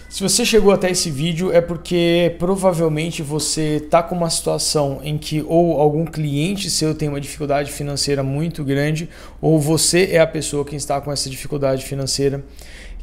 Se você chegou até esse vídeo é porque provavelmente você está com uma situação em que ou algum cliente seu tem uma dificuldade financeira muito grande ou você é a pessoa que está com essa dificuldade financeira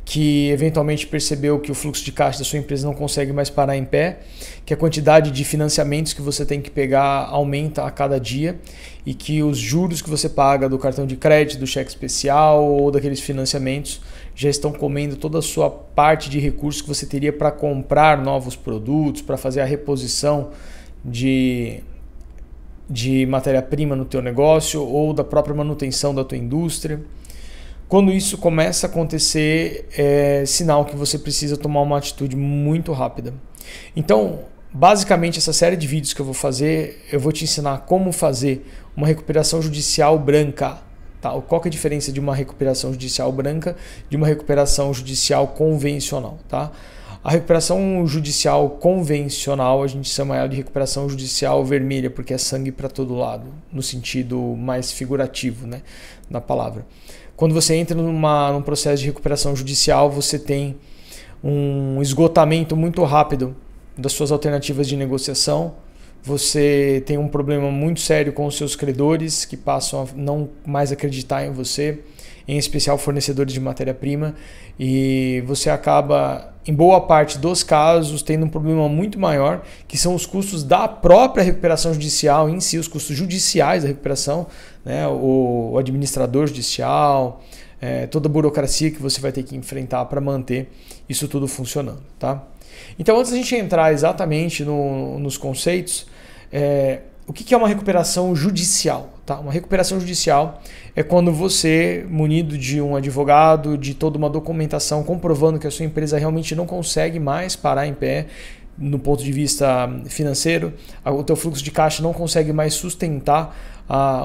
que eventualmente percebeu que o fluxo de caixa da sua empresa não consegue mais parar em pé, que a quantidade de financiamentos que você tem que pegar aumenta a cada dia e que os juros que você paga do cartão de crédito, do cheque especial ou daqueles financiamentos já estão comendo toda a sua parte de recursos que você teria para comprar novos produtos, para fazer a reposição de matéria-prima no teu negócio ou da própria manutenção da tua indústria. Quando isso começa a acontecer, é sinal que você precisa tomar uma atitude muito rápida. Então, basicamente, essa série de vídeos que eu vou fazer, eu vou te ensinar como fazer uma recuperação judicial branca. Tá? Qual que é a diferença de uma recuperação judicial branca de uma recuperação judicial convencional? Tá? A recuperação judicial convencional, a gente chama ela de recuperação judicial vermelha, porque é sangue para todo lado, no sentido mais figurativo, né, da palavra. Quando você entra num processo de recuperação judicial, você tem um esgotamento muito rápido das suas alternativas de negociação, você tem um problema muito sério com os seus credores que passam a não mais acreditar em você, em especial fornecedores de matéria-prima, e você acaba, em boa parte dos casos, tendo um problema muito maior, que são os custos da própria recuperação judicial em si, os custos judiciais da recuperação, né? O administrador judicial, toda a burocracia que você vai ter que enfrentar para manter isso tudo funcionando. Tá? Então, antes da gente entrar exatamente nos conceitos, o que é uma recuperação judicial? Tá? Uma recuperação judicial é quando você, munido de um advogado, de toda uma documentação comprovando que a sua empresa realmente não consegue mais parar em pé no ponto de vista financeiro, o teu fluxo de caixa não consegue mais sustentar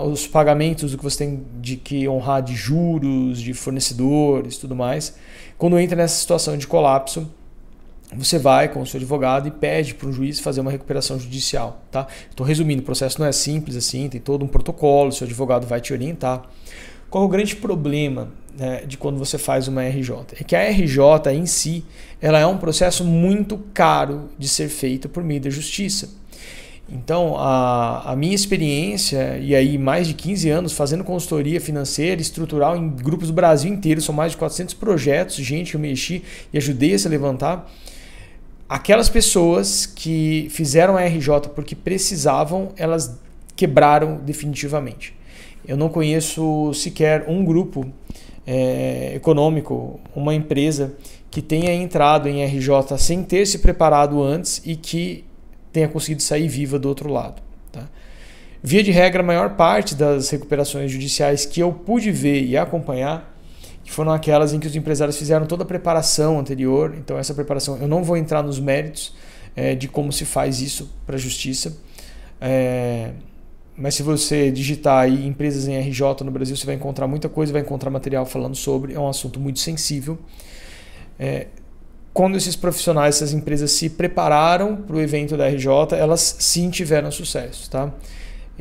os pagamentos do que você tem de que honrar de juros, de fornecedores e tudo mais. Quando entra nessa situação de colapso, você vai com o seu advogado e pede para um juiz fazer uma recuperação judicial. Tá? Estou resumindo, o processo não é simples assim, tem todo um protocolo, o seu advogado vai te orientar. Qual é o grande problema, né, de quando você faz uma RJ? É que a RJ em si ela é um processo muito caro de ser feito por meio da justiça. Então, a minha experiência, e aí mais de 15 anos fazendo consultoria financeira, estrutural em grupos do Brasil inteiro, são mais de 400 projetos, gente que eu mexi e ajudei a se levantar. Aquelas pessoas que fizeram a RJ porque precisavam, elas quebraram definitivamente. Eu não conheço sequer um grupo econômico, uma empresa que tenha entrado em RJ sem ter se preparado antes e que tenha conseguido sair viva do outro lado. Tá? Via de regra, a maior parte das recuperações judiciais que eu pude ver e acompanhar foram aquelas em que os empresários fizeram toda a preparação anterior. Então essa preparação, eu não vou entrar nos méritos de como se faz isso para a justiça, mas se você digitar aí empresas em RJ no Brasil, você vai encontrar muita coisa, vai encontrar material falando sobre, é um assunto muito sensível. Quando esses profissionais, essas empresas se prepararam para o evento da RJ, elas sim tiveram sucesso. Tá?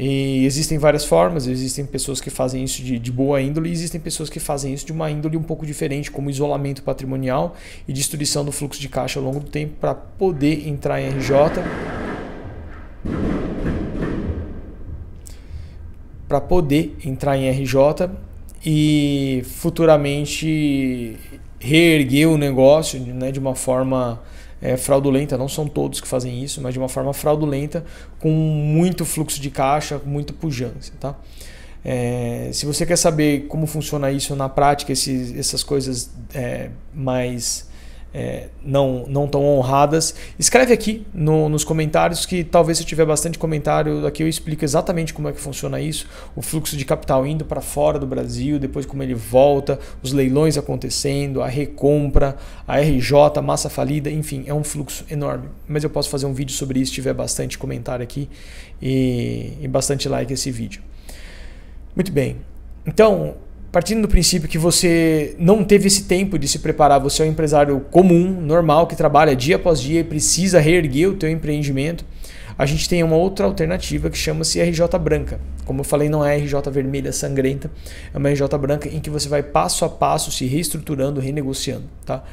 E existem várias formas, existem pessoas que fazem isso de boa índole e existem pessoas que fazem isso de uma índole um pouco diferente, como isolamento patrimonial e destruição do fluxo de caixa ao longo do tempo para poder entrar em RJ. Para poder entrar em RJ e futuramente reerguer o negócio, né, de uma forma fraudulenta. Não são todos que fazem isso, mas de uma forma fraudulenta, com muito fluxo de caixa, com muita pujança. Tá? Se você quer saber como funciona isso na prática, essas coisas mais não tão honradas, escreve aqui nos comentários, que talvez se eu tiver bastante comentário aqui eu explico exatamente como é que funciona isso, o fluxo de capital indo para fora do Brasil, depois como ele volta, os leilões acontecendo, a recompra, a RJ, a massa falida, enfim, é um fluxo enorme, mas eu posso fazer um vídeo sobre isso se tiver bastante comentário aqui e bastante like esse vídeo. Muito bem, então, partindo do princípio que você não teve esse tempo de se preparar, você é um empresário comum, normal, que trabalha dia após dia e precisa reerguer o teu empreendimento, a gente tem uma outra alternativa que chama-se RJ branca. Como eu falei, não é RJ vermelha sangrenta, é uma RJ branca em que você vai passo a passo se reestruturando, renegociando. Tá?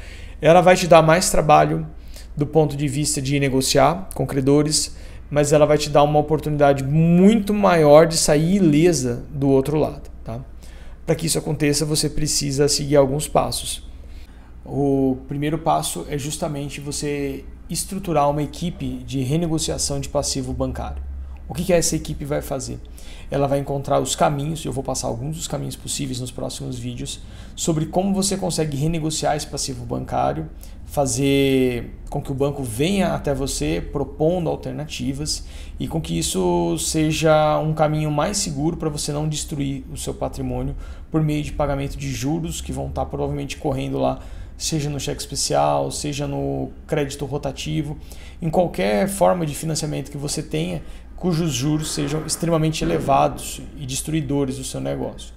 Ela vai te dar mais trabalho do ponto de vista de negociar com credores, mas ela vai te dar uma oportunidade muito maior de sair ilesa do outro lado. Tá? Para que isso aconteça, você precisa seguir alguns passos. O primeiro passo é justamente você estruturar uma equipe de renegociação de passivo bancário. O que essa equipe vai fazer? Ela vai encontrar os caminhos, eu vou passar alguns dos caminhos possíveis nos próximos vídeos, sobre como você consegue renegociar esse passivo bancário, fazer com que o banco venha até você propondo alternativas e com que isso seja um caminho mais seguro para você não destruir o seu patrimônio por meio de pagamento de juros que vão estar provavelmente correndo lá, seja no cheque especial, seja no crédito rotativo, em qualquer forma de financiamento que você tenha, cujos juros sejam extremamente elevados e destruidores do seu negócio.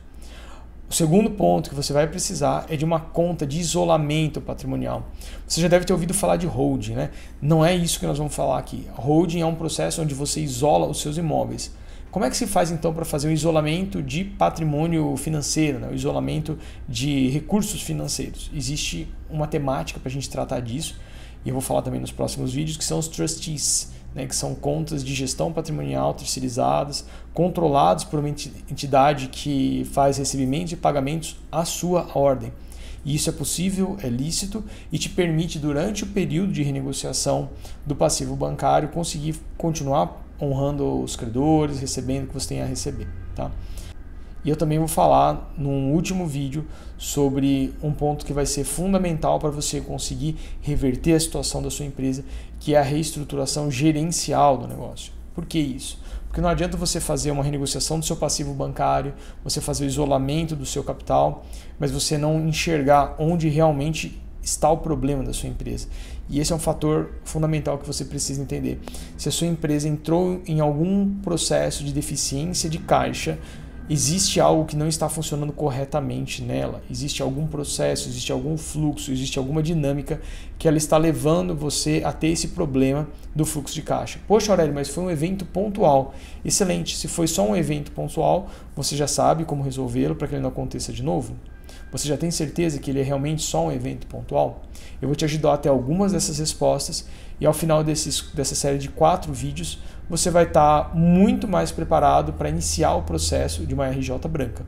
O segundo ponto que você vai precisar é de uma conta de isolamento patrimonial. Você já deve ter ouvido falar de holding, né? Não é isso que nós vamos falar aqui. Holding é um processo onde você isola os seus imóveis. Como é que se faz então para fazer um isolamento de patrimônio financeiro, né? O isolamento de recursos financeiros? Existe uma temática para a gente tratar disso, e eu vou falar também nos próximos vídeos, que são os trustees, né? Que são contas de gestão patrimonial terceirizadas, controlados por uma entidade que faz recebimentos e pagamentos à sua ordem. E isso é possível, é lícito e te permite, durante o período de renegociação do passivo bancário, conseguir continuar honrando os credores, recebendo o que você tem a receber. Tá? E eu também vou falar num último vídeo sobre um ponto que vai ser fundamental para você conseguir reverter a situação da sua empresa, que é a reestruturação gerencial do negócio. Por que isso? Porque não adianta você fazer uma renegociação do seu passivo bancário, você fazer o isolamento do seu capital, mas você não enxergar onde realmente está o problema da sua empresa. E esse é um fator fundamental que você precisa entender. Se a sua empresa entrou em algum processo de deficiência de caixa, existe algo que não está funcionando corretamente nela, existe algum processo, existe algum fluxo, existe alguma dinâmica que ela está levando você a ter esse problema do fluxo de caixa. Poxa, Aurélio, mas foi um evento pontual. Excelente, se foi só um evento pontual, você já sabe como resolvê-lo para que ele não aconteça de novo? Você já tem certeza que ele é realmente só um evento pontual? Eu vou te ajudar a ter algumas dessas respostas e ao final dessa série de 4 vídeos, você vai estar muito mais preparado para iniciar o processo de uma RJ branca.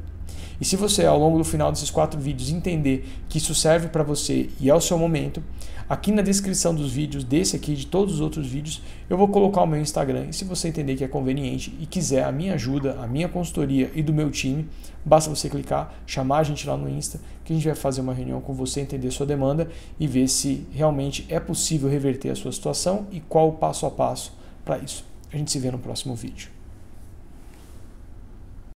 E se você, ao longo do final desses 4 vídeos, entender que isso serve para você e é o seu momento, aqui na descrição dos vídeos, desse aqui e de todos os outros vídeos, eu vou colocar o meu Instagram. E se você entender que é conveniente e quiser a minha ajuda, a minha consultoria e do meu time, basta você clicar, chamar a gente lá no Insta, que a gente vai fazer uma reunião com você, entender sua demanda e ver se realmente é possível reverter a sua situação e qual o passo a passo para isso. A gente se vê no próximo vídeo.